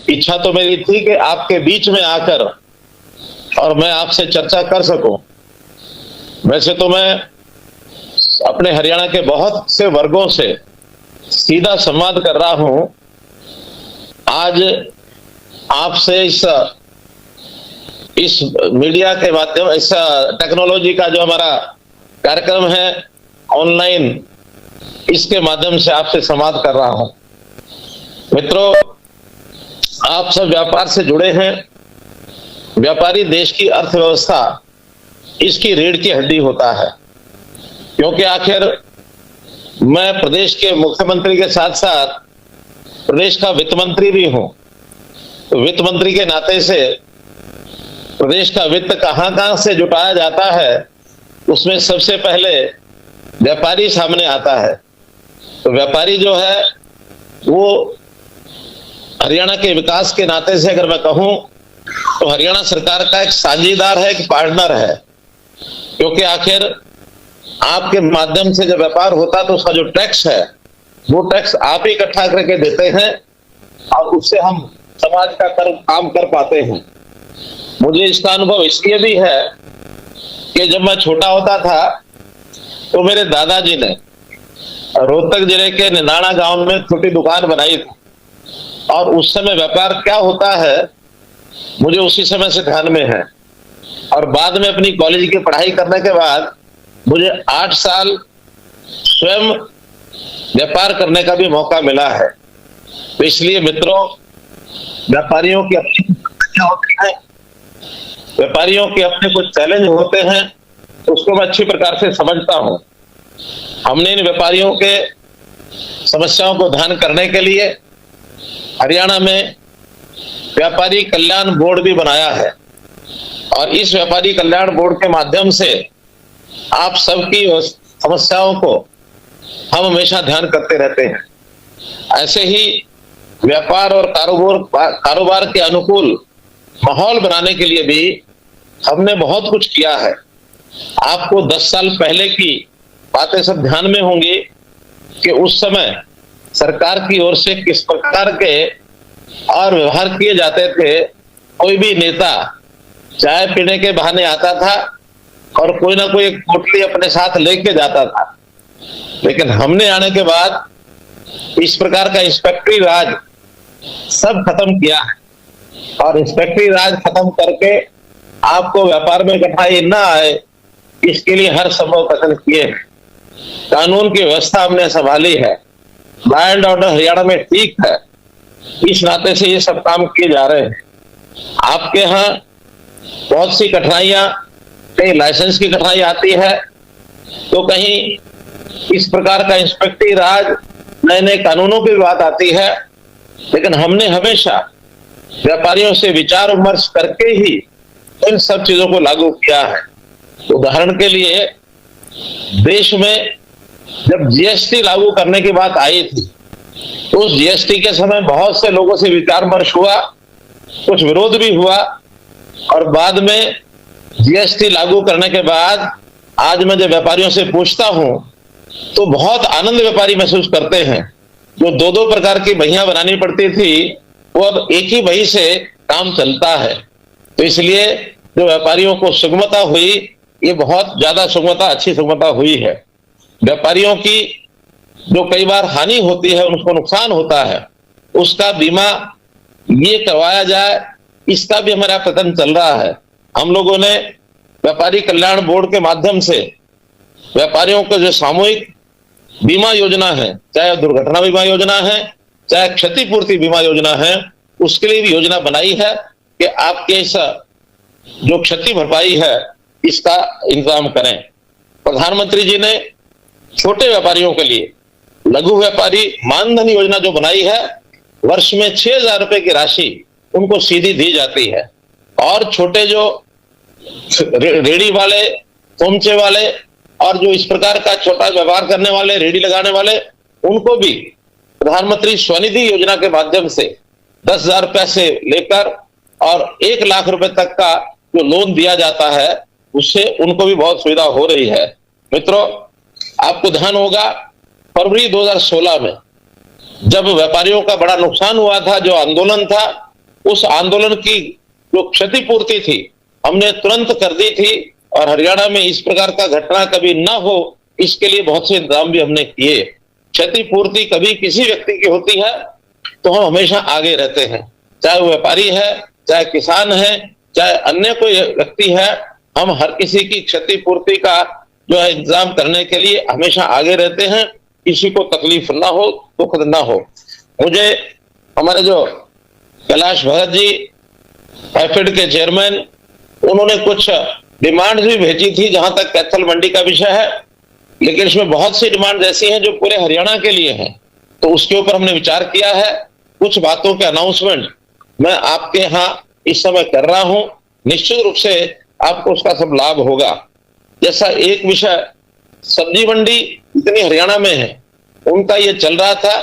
इच्छा तो मेरी थी कि आपके बीच में आकर और मैं आपसे चर्चा कर सकूं। वैसे तो मैं अपने हरियाणा के बहुत से वर्गों से सीधा संवाद कर रहा हूं। आज आपसे इस मीडिया के माध्यम, इस टेक्नोलॉजी का जो हमारा कार्यक्रम है ऑनलाइन, इसके माध्यम से आपसे संवाद कर रहा हूं। मित्रों, आप सब व्यापार से जुड़े हैं। व्यापारी देश की अर्थव्यवस्था, इसकी रीढ़ की हड्डी होता है, क्योंकि आखिर मैं प्रदेश के मुख्यमंत्री के साथ साथ प्रदेश का वित्त मंत्री भी हूं। तो वित्त मंत्री के नाते से प्रदेश का वित्त कहां कहां से जुटाया जाता है, उसमें सबसे पहले व्यापारी सामने आता है। तो व्यापारी जो है वो हरियाणा के विकास के नाते से अगर मैं कहूं तो हरियाणा सरकार का एक साझीदार है, एक पार्टनर है। क्योंकि आखिर आपके माध्यम से जब व्यापार होता है तो उसका जो टैक्स है वो टैक्स आप ही इकट्ठा करके देते हैं और उससे हम समाज का काम कर पाते हैं। मुझे इसका अनुभव इसलिए भी है कि जब मैं छोटा होता था तो मेरे दादाजी ने रोहतक जिले के निनाणा गांव में छोटी दुकान बनाई थी, और उस समय व्यापार क्या होता है मुझे उसी समय से ध्यान में है। और बाद में अपनी कॉलेज की पढ़ाई करने के बाद मुझे 8 साल स्वयं व्यापार करने का भी मौका मिला है। तो इसलिए मित्रों, व्यापारियों की अपनी समस्या होती है, व्यापारियों के अपने कुछ चैलेंज होते हैं, तो उसको मैं अच्छी प्रकार से समझता हूं। हमने इन व्यापारियों के समस्याओं को ध्यान करने के लिए हरियाणा में व्यापारी कल्याण बोर्ड भी बनाया है, और इस व्यापारी कल्याण बोर्ड के माध्यम से आप सबकी समस्याओं को हम हमेशा ध्यान करते रहते हैं। ऐसे ही व्यापार और कारोबार के अनुकूल माहौल बनाने के लिए भी हमने बहुत कुछ किया है। आपको 10 साल पहले की बातें सब ध्यान में होंगी कि उस समय सरकार की ओर से किस प्रकार के और व्यवहार किए जाते थे। कोई भी नेता चाय पीने के बहाने आता था और कोई ना कोई एक पोटली अपने साथ लेके जाता था। लेकिन हमने आने के बाद इस प्रकार का इंस्पेक्टरी राज सब खत्म किया है, और इंस्पेक्टरी राज खत्म करके आपको व्यापार में कठिनाई ना आए, इसके लिए हर संभव प्रयत्न किए हैं। कानून की व्यवस्था हमने संभाली है, लॉ एंड ऑर्डर हरियाणा में ठीक है, इस नाते से ये सब काम किए जा रहे हैं। आपके यहाँ बहुत सी कठिनाइयां, कहीं लाइसेंस की कठिनाई आती है, तो कहीं इस प्रकार का इंस्पेक्टरी राज, नए नए कानूनों की बात आती है। लेकिन हमने हमेशा व्यापारियों से विचार विमर्श करके ही इन सब चीजों को लागू किया है। उदाहरण के लिए देश में जब जीएसटी लागू करने की बात आई थी तो उस जीएसटी के समय बहुत से लोगों से विचार विमर्श हुआ, कुछ विरोध भी हुआ, और बाद में जीएसटी लागू करने के बाद आज मैं जब व्यापारियों से पूछता हूं तो बहुत आनंद व्यापारी महसूस करते हैं। जो 2-2 प्रकार की बहियां बनानी पड़ती थी वो अब एक ही बही से काम चलता है। तो इसलिए जो व्यापारियों को सुगमता हुई, ये बहुत ज्यादा सुगमता, अच्छी सुगमता हुई है। व्यापारियों की जो कई बार हानि होती है, उनको नुकसान होता है, उसका बीमा ये करवाया जाए, इसका भी हमारा प्रयत्न चल रहा है। हम लोगों ने व्यापारी कल्याण बोर्ड के माध्यम से व्यापारियों को जो सामूहिक बीमा योजना है, चाहे दुर्घटना बीमा योजना है, चाहे क्षतिपूर्ति बीमा योजना है, उसके लिए भी योजना बनाई है कि आपके इस जो क्षति भरपाई है इसका इंतजाम करें। प्रधानमंत्री जी ने छोटे व्यापारियों के लिए लघु व्यापारी मानधन योजना जो बनाई है, वर्ष में 6,000 रुपए की राशि उनको सीधी दी जाती है, और छोटे जो रेडी वाले, पोमचे वाले और जो इस प्रकार का छोटा व्यवहार करने वाले, रेडी लगाने वाले, उनको भी प्रधानमंत्री स्वनिधि योजना के माध्यम से 10,000 रुपए से लेकर और 1 लाख रुपए तक का जो लोन दिया जाता है, उससे उनको भी बहुत सुविधा हो रही है। मित्रों, आपको ध्यान होगा फरवरी 2016 में जब व्यापारियों का बड़ा नुकसान हुआ था, जो आंदोलन था, उस आंदोलन की जो क्षतिपूर्ति थी हमने तुरंत कर दी थी, और हरियाणा में इस प्रकार का घटना कभी ना हो इसके लिए बहुत से इंतजाम भी हमने किए। क्षतिपूर्ति कभी किसी व्यक्ति की होती है तो हम हमेशा आगे रहते हैं, चाहे वो व्यापारी है, चाहे किसान है, चाहे अन्य कोई व्यक्ति है, हम हर किसी की क्षतिपूर्ति का जो है इंतजाम करने के लिए हमेशा आगे रहते हैं, किसी को तकलीफ ना हो, दुख ना हो। मुझे हमारे जो कैलाश भगत जी हैफेड के चेयरमैन, उन्होंने कुछ डिमांड भी भेजी थी जहां तक कैथल मंडी का विषय है, लेकिन इसमें बहुत सी डिमांड ऐसी हैं जो पूरे हरियाणा के लिए हैं, तो उसके ऊपर हमने विचार किया है। कुछ बातों के अनाउंसमेंट मैं आपके यहाँ इस समय कर रहा हूं, निश्चित रूप से आपको उसका सब लाभ होगा। जैसा एक विषय सब्जी मंडी जितनी हरियाणा में है उनका ये चल रहा था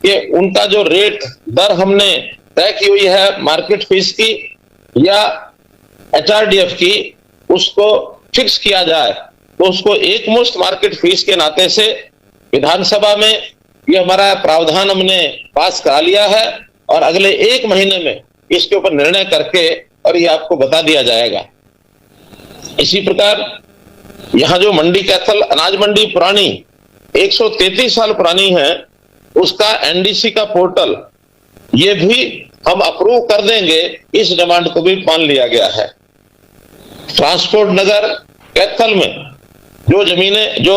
कि उनका जो रेट दर हमने तय की हुई है मार्केट फीस की या HRDF की, उसको फिक्स किया जाए, तो उसको एक मुश्त मार्केट फीस के नाते से विधानसभा में ये हमारा प्रावधान हमने पास करा लिया है, और अगले 1 महीने में इसके ऊपर निर्णय करके और ये आपको बता दिया जाएगा। इसी प्रकार यहाँ जो मंडी कैथल अनाज मंडी पुरानी 133 साल पुरानी है, उसका NDC का पोर्टल ये भी हम अप्रूव कर देंगे, इस डिमांड को भी मान लिया गया है। ट्रांसपोर्ट नगर कैथल में जो जमीनें जो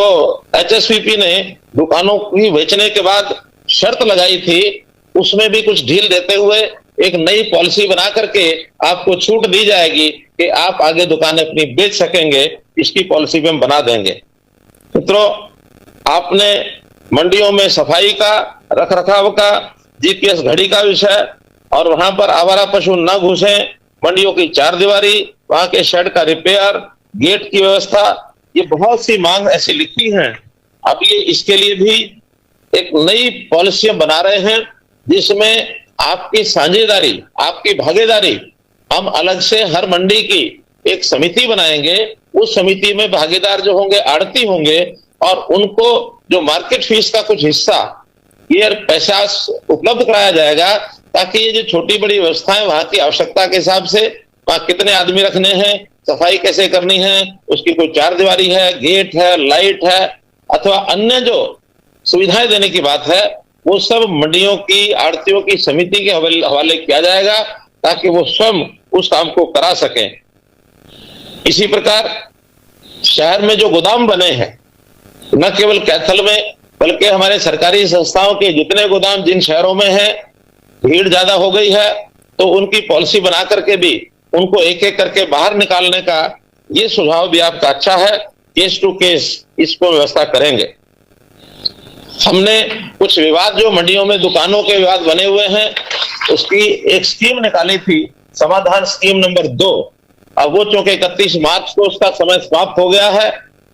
HSVP ने दुकानों की बेचने के बाद शर्त लगाई थी, उसमें भी कुछ ढील देते हुए एक नई पॉलिसी बना करके आपको छूट दी जाएगी कि आप आगे दुकानें अपनी बेच सकेंगे, इसकी पॉलिसी भी हम बना देंगे। मित्रों, आपने मंडियों में सफाई का, रख रखाव का, GPS घड़ी का विषय, और वहां पर आवारा पशु न घुसे, मंडियों की 4 दीवारी, वहां के शेड का रिपेयर, गेट की व्यवस्था, ये बहुत सी मांग ऐसी लिखी हैं। अब ये इसके लिए भी एक नई पॉलिसी बना रहे हैं जिसमें आपकी साझेदारी, आपकी भागीदारी, हम अलग से हर मंडी की एक समिति बनाएंगे। उस समिति में भागीदार जो होंगे आड़ती होंगे, और उनको जो मार्केट फीस का कुछ हिस्सा ये पैसा उपलब्ध कराया जाएगा, ताकि ये जो छोटी बड़ी व्यवस्थाएं वहां की आवश्यकता के हिसाब से, वहां कितने आदमी रखने हैं, सफाई कैसे करनी है, उसकी कोई 4 दीवारी है, गेट है, लाइट है, अथवा अन्य जो सुविधाएं देने की बात है, वो सब मंडियों की आड़तियों की समिति के हवाले किया जाएगा, ताकि वो स्वयं उस काम को करा सकें। इसी प्रकार शहर में जो गोदाम बने हैं, न केवल कैथल में बल्कि हमारे सरकारी संस्थाओं के जितने गोदाम जिन शहरों में है, भीड़ ज्यादा हो गई है, तो उनकी पॉलिसी बना करके भी उनको एक एक करके बाहर निकालने का ये सुझाव भी आपका अच्छा है। केस टू केस इसको व्यवस्था करेंगे। हमने कुछ विवाद जो मंडियों में दुकानों के विवाद बने हुए हैं, उसकी एक स्कीम निकाली थी, समाधान स्कीम नंबर 2। अब वो चूंकि 31 मार्च को उसका समय समाप्त हो गया है,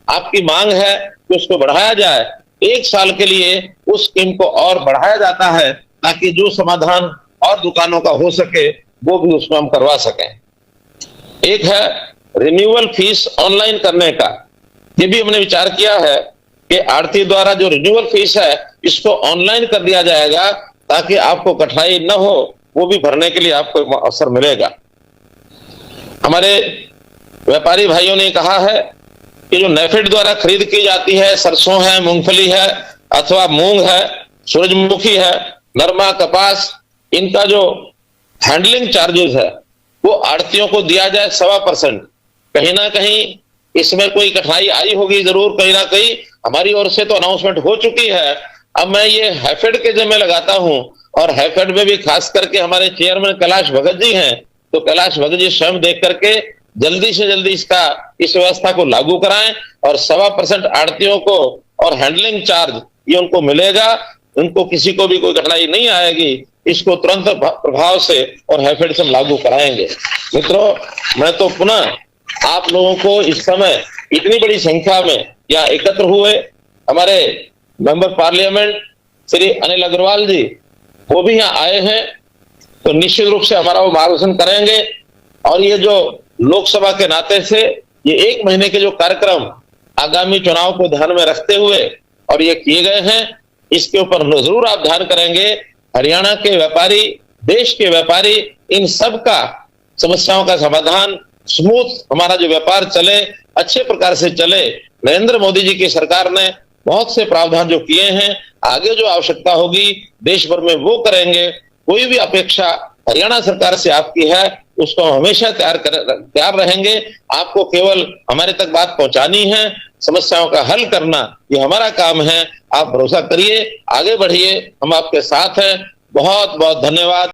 आपकी मांग है कि उसको बढ़ाया जाए। 1 साल के लिए उस स्कीम को और बढ़ाया जाता है, ताकि जो समाधान और दुकानों का हो सके वो भी उसमें हम करवा सकें। एक है रिन्यूअल फीस ऑनलाइन करने का, ये भी हमने विचार किया है कि आड़ती द्वारा जो रिन्यूअल फीस है इसको ऑनलाइन कर दिया जाएगा, ताकि आपको कठिनाई न हो, वो भी भरने के लिए आपको अवसर मिलेगा। हमारे व्यापारी भाइयों ने कहा है कि जो नेफेड द्वारा खरीद की जाती है, सरसों है, मूंगफली है, अथवा मूंग है, सूरजमुखी है, नरमा, कपास, इनका जो हैंडलिंग चार्जेस है वो आड़तियों को दिया जाए 1.25%। कहीं ना कहीं इसमें कोई कठिनाई आई होगी जरूर, कहीं ना कहीं हमारी ओर से तो अनाउंसमेंट हो चुकी है। अब मैं ये हैफेड के जिम्मे लगाता हूं, और हैफेड में भी खास करके हमारे चेयरमैन कैलाश भगत जी हैं, तो कैलाश भगत जी स्वयं देख करके जल्दी से जल्दी इस व्यवस्था को लागू कराएं, और 1.25% आड़तियों को और हैंडलिंग चार्ज ये उनको मिलेगा। उनको किसी को भी कोई कठिनाई नहीं आएगी, इसको तुरंत प्रभाव से और हैफेड से हम लागू कराएंगे। मित्रों, मैं तो पुनः आप लोगों को इस समय इतनी बड़ी संख्या में यहाँ एकत्र हुए, हमारे मेंबर पार्लियामेंट श्री अनिल अग्रवाल जी वो भी यहाँ आए हैं, तो निश्चित रूप से हमारा वो मार्गदर्शन करेंगे। और ये जो लोकसभा के नाते से ये 1 महीने के जो कार्यक्रम आगामी चुनाव को ध्यान में रखते हुए और ये किए गए हैं, इसके ऊपर जरूर आप ध्यान करेंगे। हरियाणा के व्यापारी देश के व्यापारी इन सब का समस्याओं का समाधान, स्मूथ हमारा जो व्यापार चले, अच्छे प्रकार से चले। नरेंद्र मोदी जी की सरकार ने बहुत से प्रावधान जो किए हैं, आगे जो आवश्यकता होगी देश भर में वो करेंगे। कोई भी अपेक्षा हरियाणा सरकार से आपकी है, उसको हम हमेशा तैयार रहेंगे। आपको केवल हमारे तक बात पहुंचानी है, समस्याओं का हल करना ये हमारा काम है। आप भरोसा करिए, आगे बढ़िए, हम आपके साथ हैं। बहुत बहुत धन्यवाद।